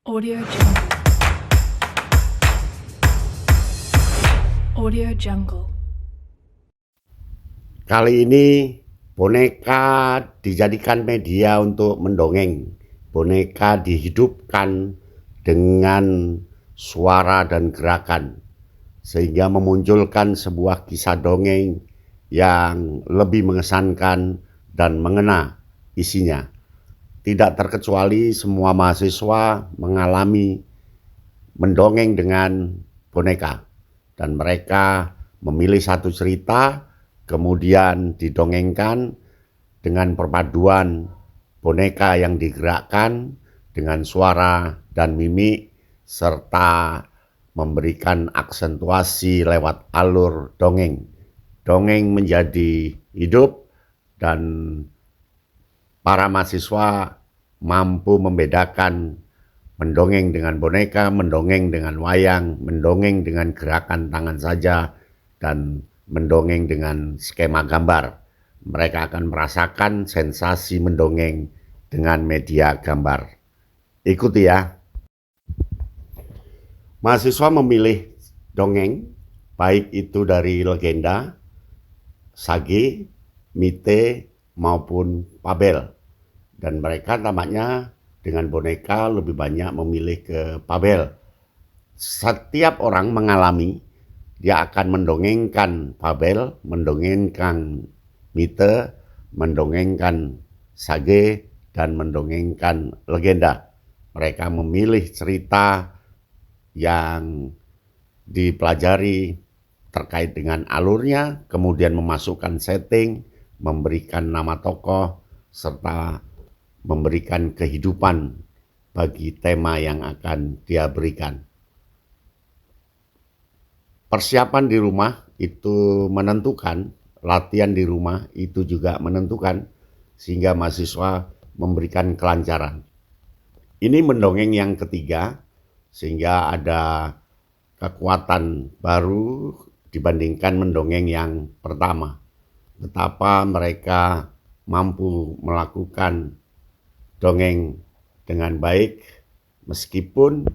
Audio Jungle. Audio Jungle. Kali ini boneka dijadikan media untuk mendongeng. Boneka dihidupkan dengan suara dan gerakan, sehingga memunculkan sebuah kisah dongeng yang lebih mengesankan dan mengena isinya. Tidak terkecuali semua mahasiswa mengalami mendongeng dengan boneka, dan mereka memilih satu cerita kemudian didongengkan dengan perpaduan boneka yang digerakkan dengan suara dan mimik serta memberikan aksentuasi lewat alur dongeng. Dongeng menjadi hidup dan para mahasiswa mampu membedakan mendongeng dengan boneka, mendongeng dengan wayang, mendongeng dengan gerakan tangan saja, dan mendongeng dengan skema gambar. Mereka akan merasakan sensasi mendongeng dengan media gambar. Ikuti ya. Mahasiswa memilih dongeng, baik itu dari legenda, sage, mite, maupun fabel. Dan mereka tampaknya dengan boneka lebih banyak memilih ke fabel. Setiap orang mengalami, dia akan mendongengkan fabel, mendongengkan mite, mendongengkan sage, dan mendongengkan legenda. Mereka memilih cerita yang dipelajari terkait dengan alurnya, kemudian memasukkan setting, memberikan nama tokoh, serta memberikan kehidupan bagi tema yang akan dia berikan. Persiapan di rumah itu menentukan, latihan di rumah itu juga menentukan, sehingga mahasiswa memberikan kelancaran. Ini mendongeng yang ketiga, sehingga ada kekuatan baru dibandingkan mendongeng yang pertama. Betapa mereka mampu melakukan dongeng dengan baik, meskipun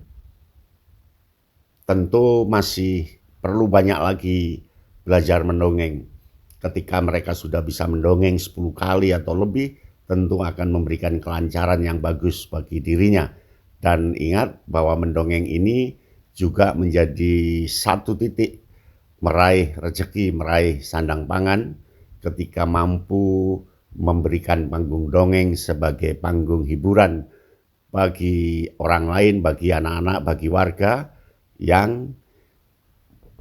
tentu masih perlu banyak lagi belajar mendongeng. Ketika mereka sudah bisa mendongeng 10 kali atau lebih, tentu akan memberikan kelancaran yang bagus bagi dirinya. Dan ingat bahwa mendongeng ini juga menjadi satu titik meraih rezeki, meraih sandang pangan, ketika mampu memberikan panggung dongeng sebagai panggung hiburan bagi orang lain, bagi anak-anak, bagi warga yang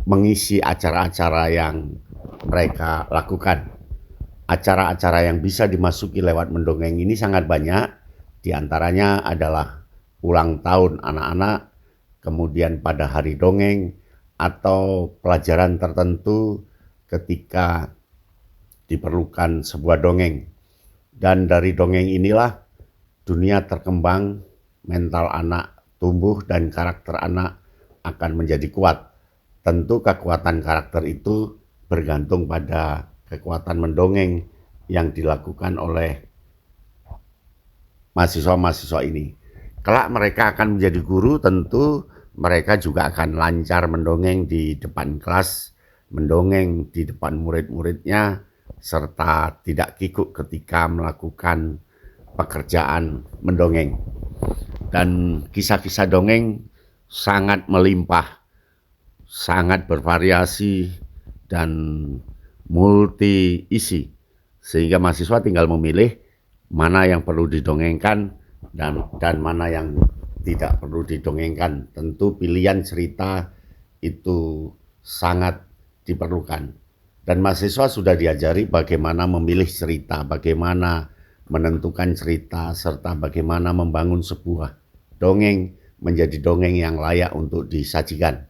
mengisi acara-acara yang mereka lakukan. Acara-acara yang bisa dimasuki lewat mendongeng ini sangat banyak. Di antaranya adalah ulang tahun anak-anak, kemudian pada hari dongeng, atau pelajaran tertentu ketika diperlukan sebuah dongeng. Dan dari dongeng inilah dunia terkembang, mental anak tumbuh, dan karakter anak akan menjadi kuat. Tentu kekuatan karakter itu bergantung pada kekuatan mendongeng yang dilakukan oleh mahasiswa-mahasiswa ini. Kelak mereka akan menjadi guru, tentu mereka juga akan lancar mendongeng di depan kelas, mendongeng di depan murid-muridnya, serta tidak kikuk ketika melakukan pekerjaan mendongeng. Dan kisah-kisah dongeng sangat melimpah, sangat bervariasi, dan multi isi, sehingga mahasiswa tinggal memilih mana yang perlu didongengkan dan mana yang tidak perlu didongengkan. Tentu pilihan cerita itu sangat diperlukan, dan mahasiswa sudah diajari bagaimana memilih cerita, bagaimana menentukan cerita, serta bagaimana membangun sebuah dongeng menjadi dongeng yang layak untuk disajikan.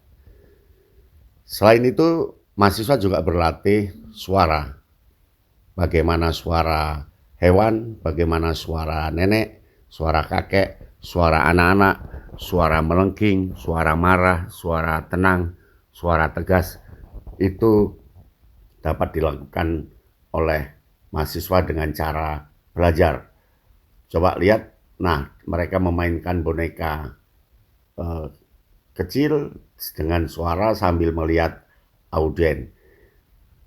Selain itu, mahasiswa juga berlatih suara. Bagaimana suara hewan, bagaimana suara nenek, suara kakek, suara anak-anak, suara melengking, suara marah, suara tenang, suara tegas. Itu dapat dilakukan oleh mahasiswa dengan cara belajar. Coba lihat, nah mereka memainkan boneka eh, kecil dengan suara sambil melihat auden.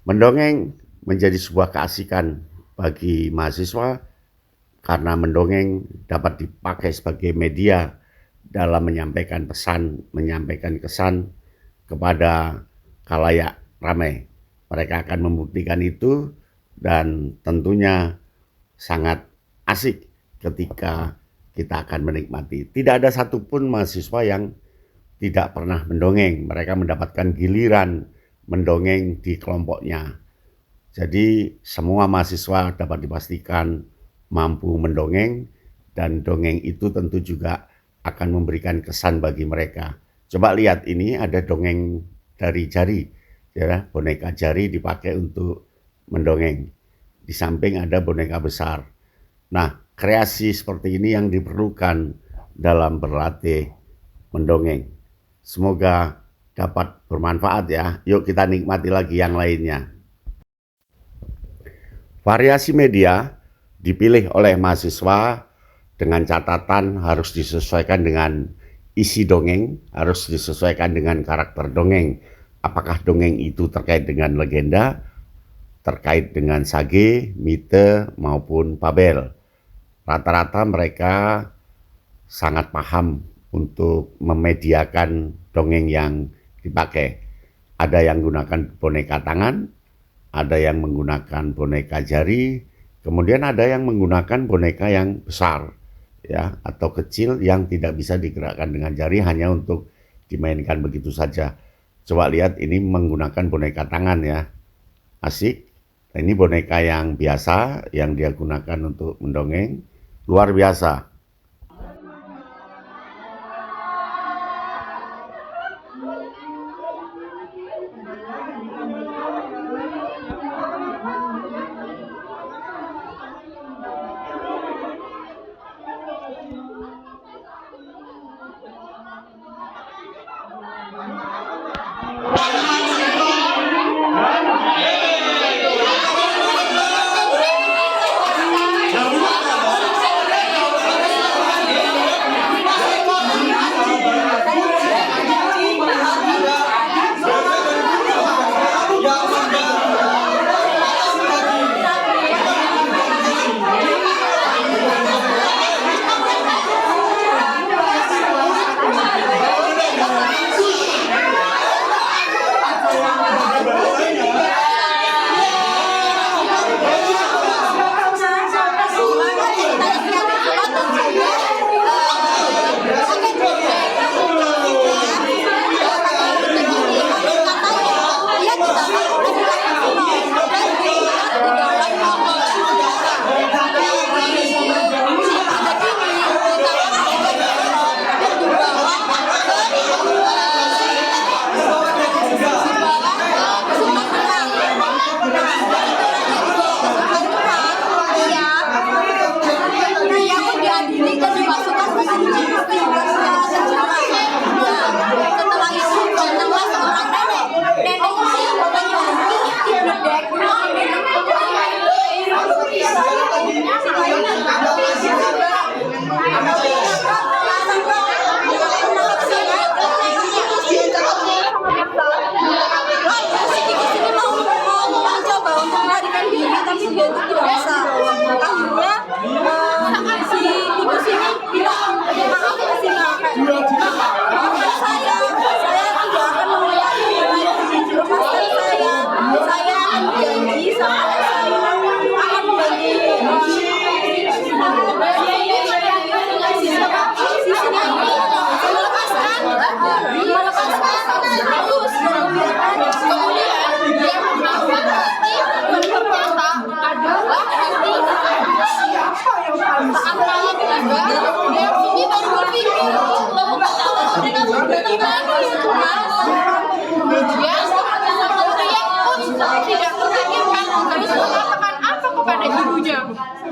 Mendongeng menjadi sebuah keasikan bagi mahasiswa karena mendongeng dapat dipakai sebagai media dalam menyampaikan pesan, menyampaikan kesan kepada khalayak ramai. Mereka akan membuktikan itu dan tentunya sangat asik ketika kita akan menikmati. Tidak ada satupun mahasiswa yang tidak pernah mendongeng. Mereka mendapatkan giliran mendongeng di kelompoknya. Jadi semua mahasiswa dapat dipastikan mampu mendongeng dan dongeng itu tentu juga akan memberikan kesan bagi mereka. Coba lihat, ini ada dongeng dari jari, ya, boneka jari dipakai untuk mendongeng. Di samping ada boneka besar. Nah, kreasi seperti ini yang diperlukan dalam berlatih mendongeng. Semoga dapat bermanfaat ya. Yuk kita nikmati lagi yang lainnya. Variasi media dipilih oleh mahasiswa dengan catatan harus disesuaikan dengan isi dongeng, harus disesuaikan dengan karakter dongeng. Apakah dongeng itu terkait dengan legenda, terkait dengan sage, mite, maupun fabel. Rata-rata mereka sangat paham untuk memediakan dongeng yang dipakai. Ada yang menggunakan boneka tangan, ada yang menggunakan boneka jari, kemudian ada yang menggunakan boneka yang besar, ya, atau kecil yang tidak bisa digerakkan dengan jari, hanya untuk dimainkan begitu saja. Coba lihat, ini menggunakan boneka tangan ya, asik. Nah, ini boneka yang biasa yang dia gunakan untuk mendongeng, luar biasa.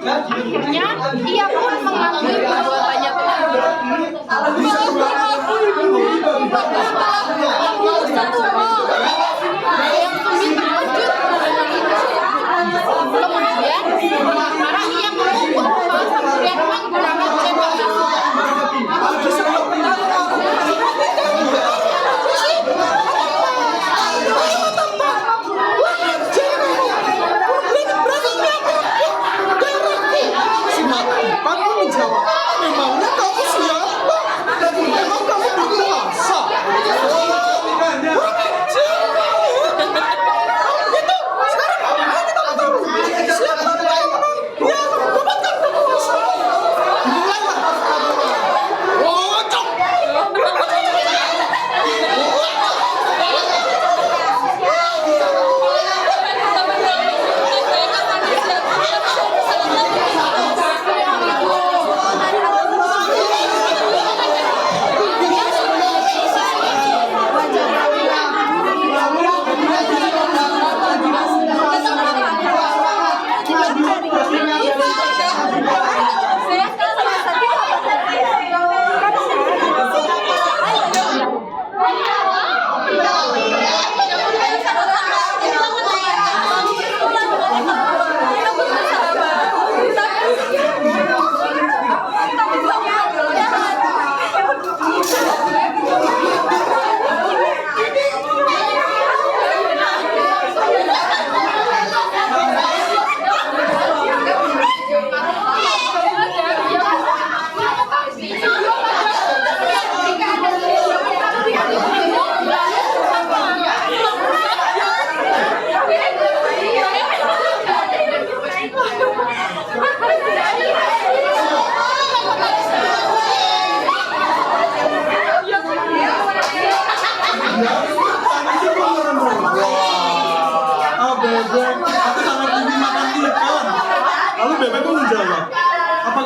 Akhirnya ia pun mengakui bahwa banyak kemudian ia menggunakan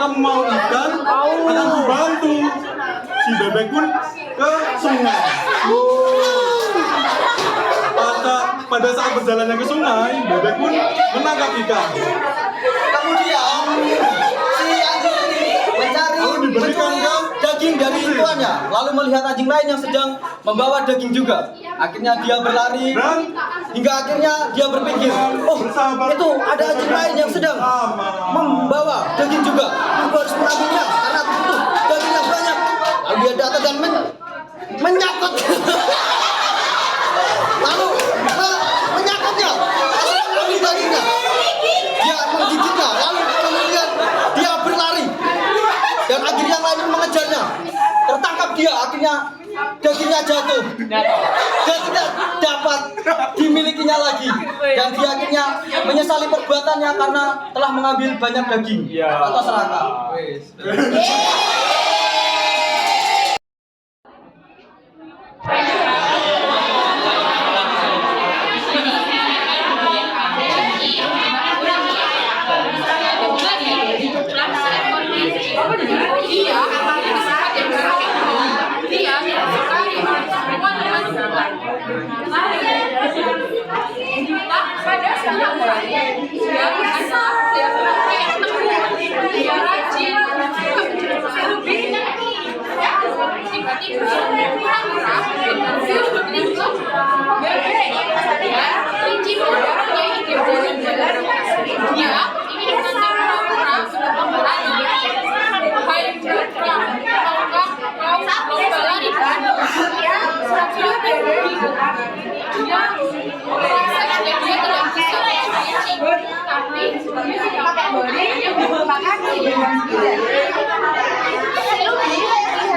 kamu mau ikan, akan kubantu. Si bebek pun ke sungai. Pada saat berjalannya ke sungai, bebek pun menangkap ikan. Kemudian si anjing ini mencuri daging dari tuannya, lalu melihat anjing lain yang sedang membawa daging juga. Akhirnya dia berlari hingga akhirnya dia berpikir, oh itu ada anjing lain yang sedang membawa daging juga. Aku harus mengambilnya karena aku butuh daging yang banyak. Lalu dia datang dan menyangkut. Lalu menyangkutnya, lalu mengambil dagingnya. Dia menggigitnya, lalu kemudian dia berlari. Dan akhirnya yang lain mengejarnya. Tertangkap dia, akhirnya dagingnya jatuh. Dan tidak dapat dimilikinya lagi. Dan dia akhirnya menyesali perbuatannya karena telah mengambil banyak daging atau serakah.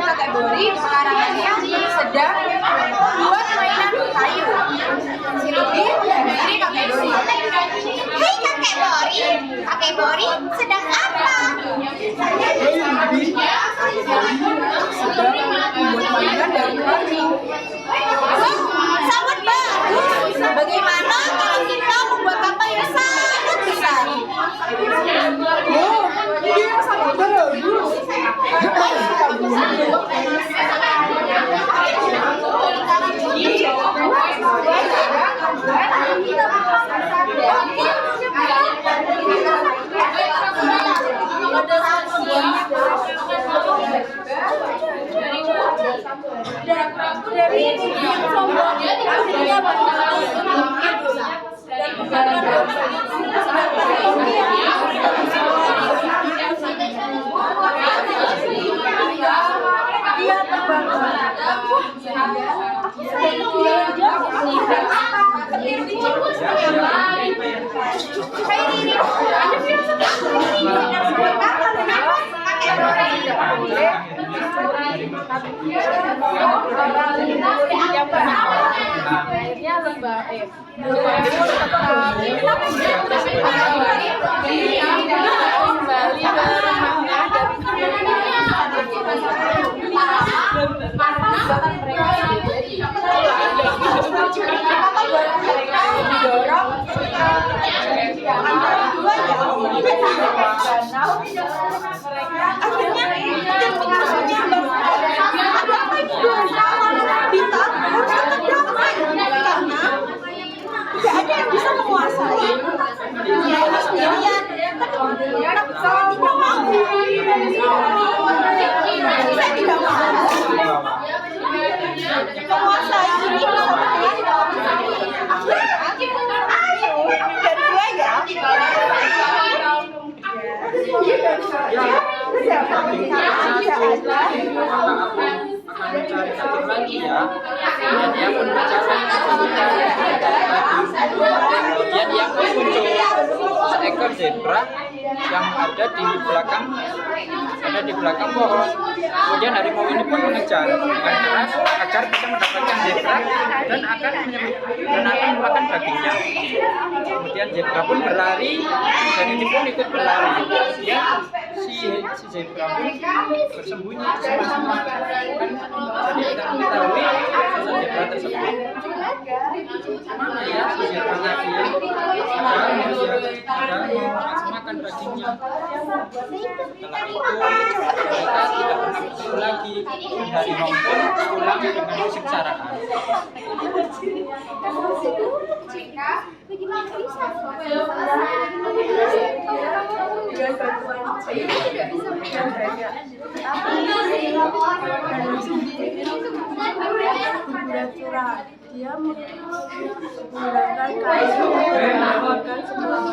Kategori pekarangannya sedang buat mainan kayu. Si Ruby sendiri kategori. Hei kakek Bori sedang apa? Sedang membuat mainan dari kayu. Sangat bagus. Bagaimana kalau kita membuat kapal yang sangat besar? Oh, ini yang sangat bagus. Tidak ada yang bisa menguasai dunia sendirian. Saya tidak mau. Saya tidak mau menguasai ini bersama dengan ayo dan gue ya. Mencari satu lagi ya, dan dia pun berjalan kemudian dia pun muncul seekor zebra yang ada di belakang pohon. Kemudian harimau ini pun mengejar dengan keras agar bisa mendapatkan zebra dan akan memakan dagingnya. Kemudian zebra pun berlari dan ini pun ikut berlari. Kemudian si zebra pun bersembunyi di semak-semak. Jadi kita mengetahui sosok zebra tersebut. Mana ya si zebra tadi ya? Padahal mau makan dagingnya. Setelah itu mereka tidak pernah bertemu lagi, dan harimau pun pulang dengan kesengsaraan. Dia menggunakan kayu melakukan semua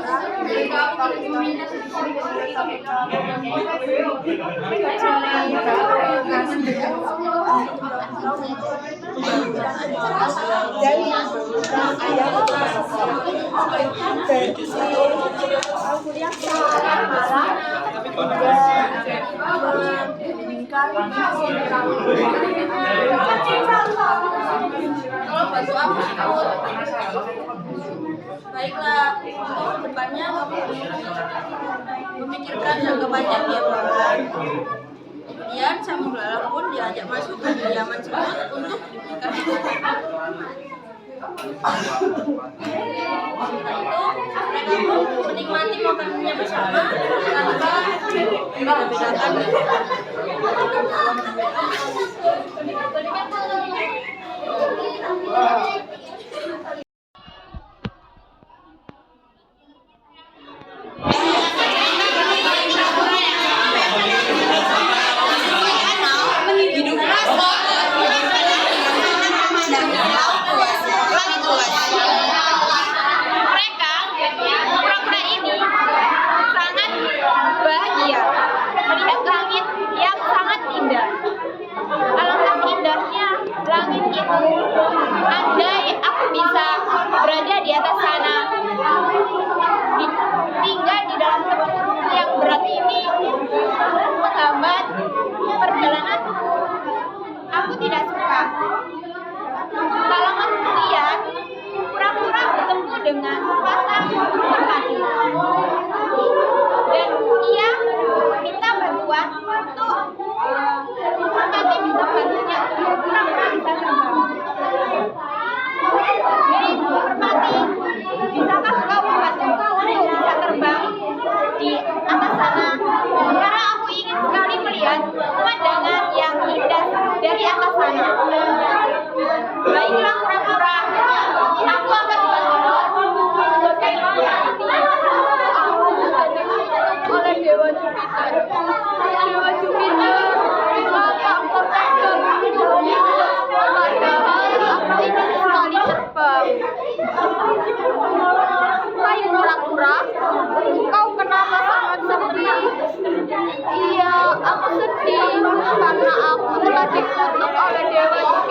kalau batu apa baiklah untuk depannya kamu memikirkan jangka panjang ya Pak. Kemudian Sang Belalang pun diajak masuk ke kediaman semut untuk diberikan setelah itu mereka pun menikmati makanannya bersama tanpa membeda-bedakan. Kura-kura ini sangat bahagia melihat langit yang sangat indah. Alangkah indahnya langit itu. Andai aku bisa berada di atas sana, tinggal di dalam tempat yang berat ini menghambat perjalananku. Aku tidak suka. Kalau kemudian kura-kura bertemu dengan sepasang merpati dan ia minta bantuan untuk merpati bisa bantunya kura-kura bisa terbang. Hei merpati, bisakah kau membantuku untuk bisa terbang di atas sana? Karena aku ingin sekali melihat pemandangan yang indah dari atas sana. Baiklah kura-kura, aku akan oleh Dewa Jupiter. Dewa Jupiter, Bapak Potato, padahal aku ingin sekali terbang. Hai kura-kura, kau kenapa sangat sedih? Iya, aku sedih karena aku telah dikutuk oleh Dewa Jupiter.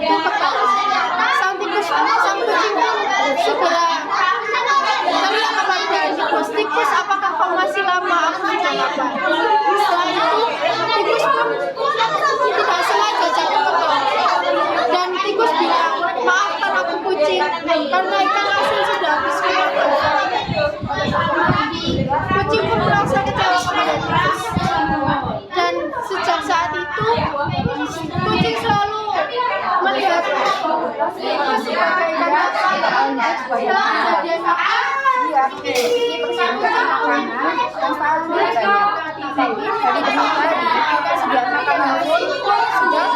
itu ketok. Sang kucing pun segera teriak kepada tikus, apakah kau masih lama? Aku sudah lapar. Setelah itu tikus pun tidak sengaja jatuh ketok, dan tikus bilang, maafkan aku kucing, karena ikan asin sudah habis kemakan. Kucing pun merasa kecewa kepada tikus, dan sejak saat itu kucing selalu melihat tikus sebagai ikan asin. Setelah kejadian itu bersama makanan dan selalu dari besok tadi sediakan makanan sudah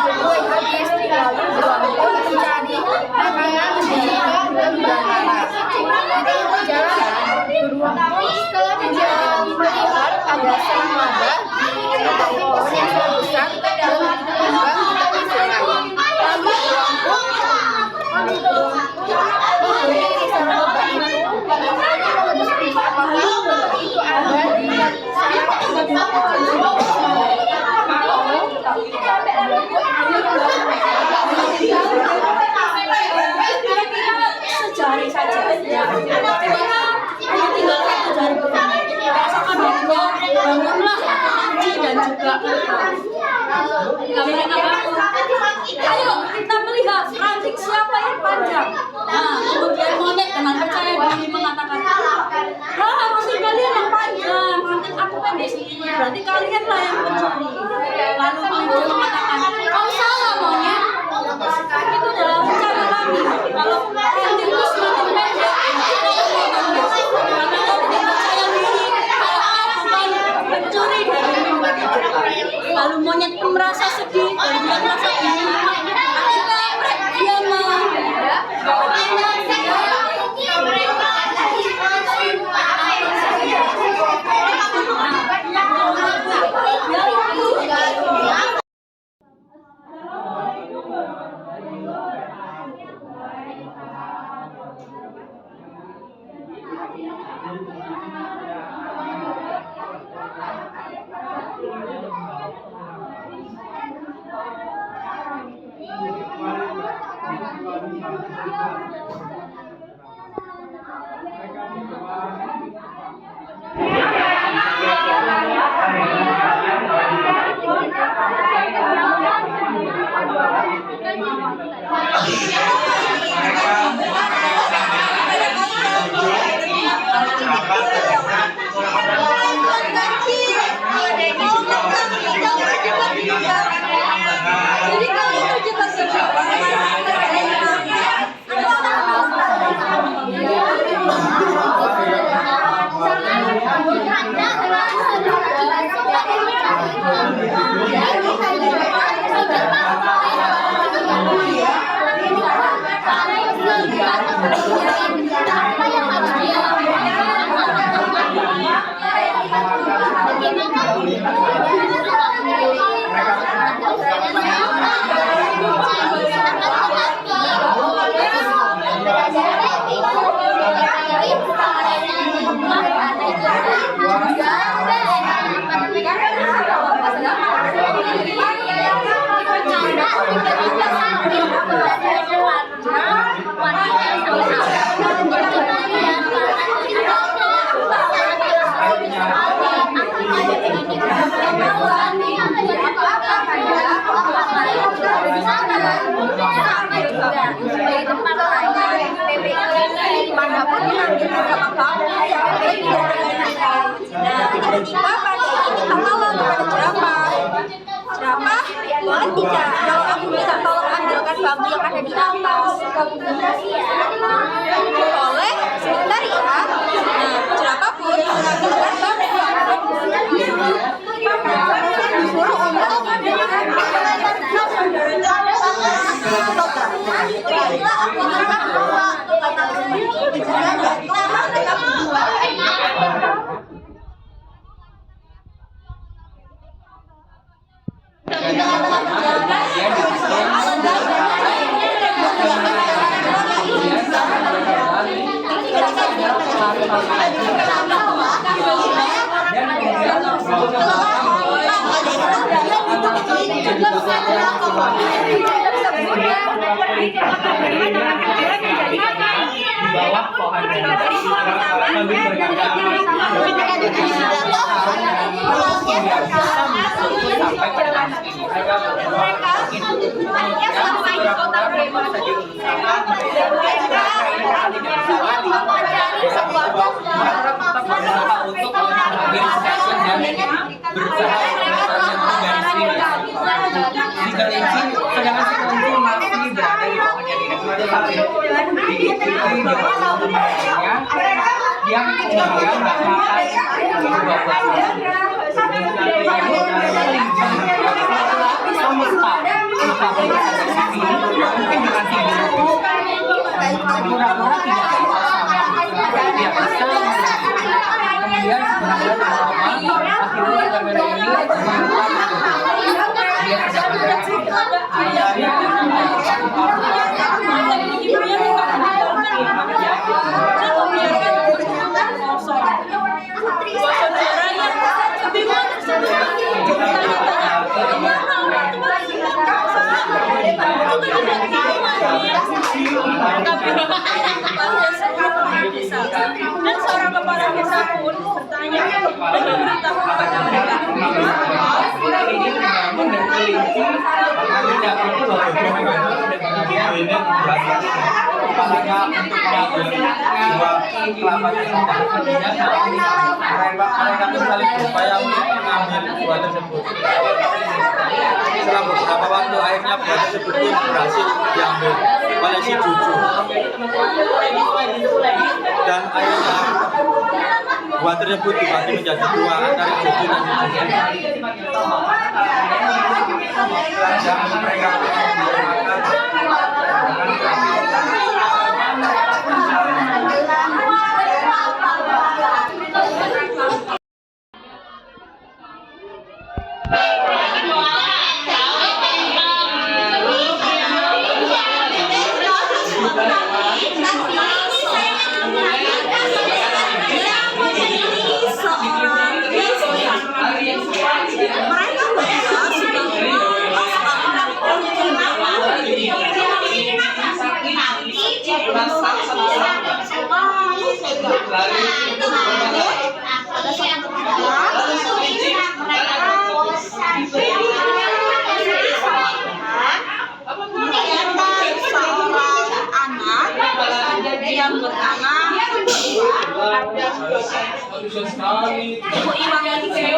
habis, lalu berlalu mencari makanan juga dan berlaras. Kita berjalan beruang. Setelah berjalan melihat ada sarang laba di pohon yang sangat besar dan berkembang di sungai. Lalu memberi sarang laba itu apakah itu ada di sejari saja. Hanya tinggal satu jari begini. Rasakan dirinya bangunlah kunci dan juga ayo kita melihat ranting siapa yang panjang. Nah, kemudian monyet dengan percaya diri mengatakan, ranting kalian yang panjang, ranting aku pendek. Berarti kalianlah yang mencuri. Lalu monyet mengatakan, kau salah monyet. Itu dalam cara kami. Kalau rantingmu semakin pendek, karena kau tidak percaya diri kalau aku bukan pencuri dari monyet. Lalu monyet pun merasa sedih dan dia merasa bingung. Akhirnya dia tiba-tiba pada ini bertolong kepada jerapah. Jerapah, boleh tidak kalau aku minta tolong ambilkan bambu yang ada di atas? Boleh, sebentar ya. Nah, jerapah pun mengambilkan bambu yang ada di sini. Disuruh untuk aku minta dua, kata pohon sambil berkata sampai pada anak ini yang selama ini kota Bremen untuk mengorganisasikan dan berusaha di Galensi, sedangkan si Kunci masih berada di bawahnya di tapi yang kemudian dan seorang kepala desa pun bertanya dan memberitahu kepada mereka. Ini membangun dan kelinci tidak itu kepalanya untuk mengambil kelapa Mereka pun saling berupaya untuk mengambil buah tersebut. Setelah beberapa waktu akhirnya buah tersebut pun berhasil diambil oleh si Juju. Dan akhirnya buah tersebut dibagi menjadi dua antara Juju dan si Juju. Yang pertama, Ibu Iwang Kecil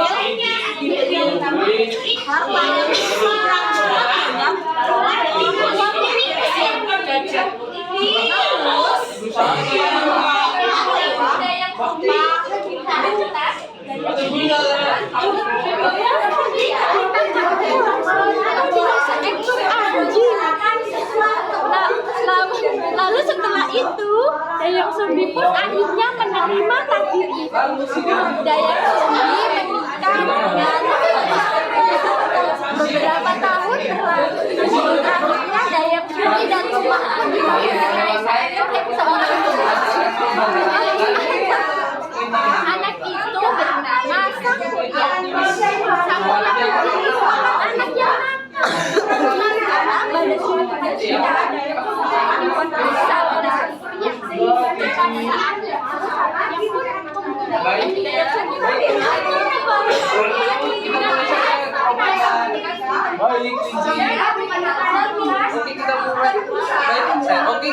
Lalu setelah itu Dayang Sumbi pun akhirnya menerima takdir itu. Dayang Sumbi menikah dan beberapa tahun berlalu. Akhirnya Dayang Sumbi dan Tumah seorang anak itu bernama Sang Kuyang. Sang Kuyang menjadi seorang anak yang Oke, kita mulai. Baik, oke.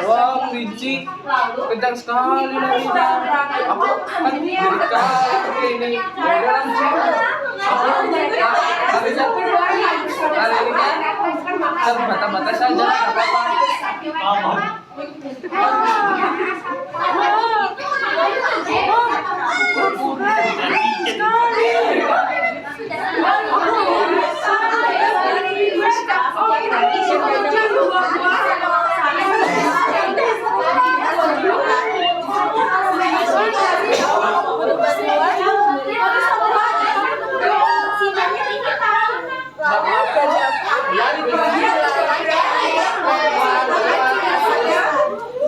Wah, kelinci kencang sekali larinya. Aku kan berkali ini dalam larinya terbata-bata saja, apa-apa.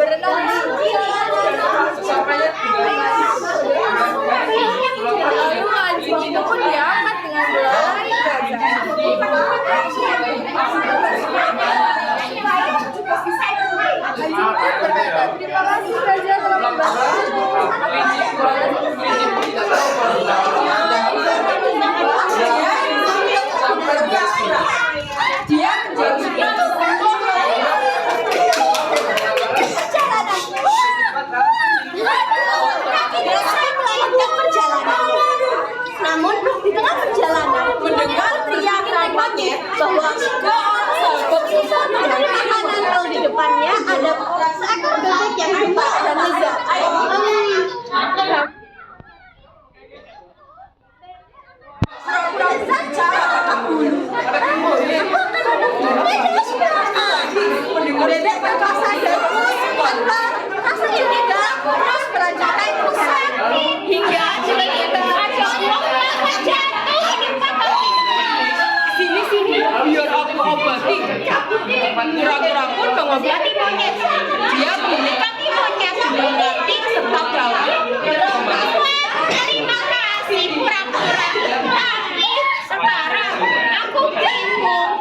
berenang Kura-kura pun mengobati monyet. Dia mendekati monyet berarti sebab daun. Terima kasih kura-kura. Tapi sekarang aku bingung.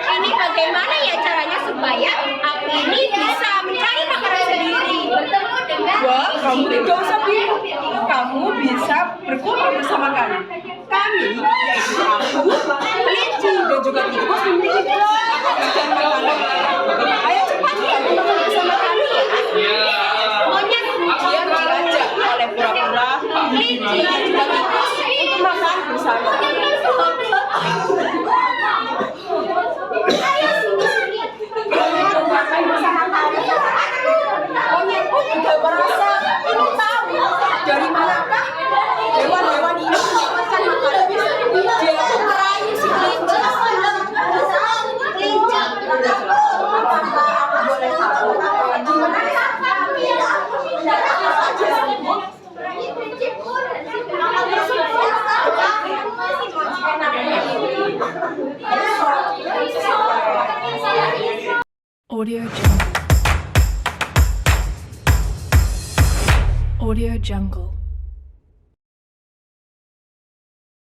Ini bagaimana ya caranya supaya aku ini bisa mencari makanan sendiri. Bertemu dengan. Wah, kamu tidak usah bingung. Kamu bisa berkumpul bersama kami. Kami, yaitu aku, kelinci dan juga tikus memiliki banyak makanan. Ayo cepat kamu makan bersama kami ya. Monyet Dia diajak oleh pura-pura, kelinci dan juga tikus untuk makan bersama. Monyet pun juga merasa ingin tahu dari manakah hewan-hewan ini mendapatkan makanan. Dia pun merayu si kelinci. Boleh tahu di manakah Audio Jungle. Audio Jungle.